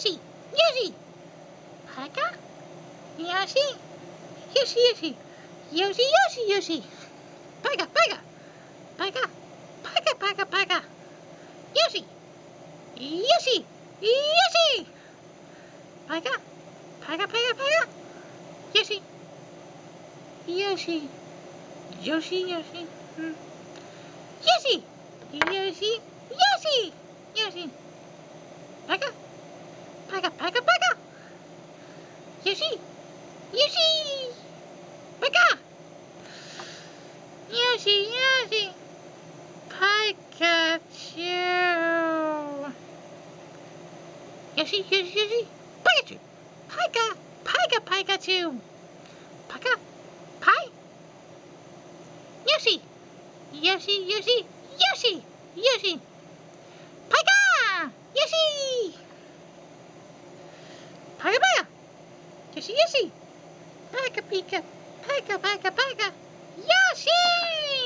Yoshi, Yoshi, Pika, Yoshi, Yoshi, Yoshi, Yoshi, Yoshi, Yoshi, Pika, Pika, Pika, Pika, Pika, Pika, Yoshi, Yoshi, Yoshi, Pika, Pika, Pika, Pika, Yoshi, Yoshi, Yoshi, Yoshi, Yoshi, Yoshi, Yoshi, Yoshi, Pika, Pika, Pika, Pika, Yoshi, Yoshi, Pika, Yoshi, Yoshi, Pikachu, Yoshi, Yoshi, Yoshi, Pikachu, Pika, Pika, Pikachu, Pika, Pi, Yoshi, Yoshi, Yoshi, Yoshi, Yoshi, Pika, Yoshi, Pika, Pika, Yoshi, Yoshi, Pika, Pika, Pika, Pika, Pika, Yoshi!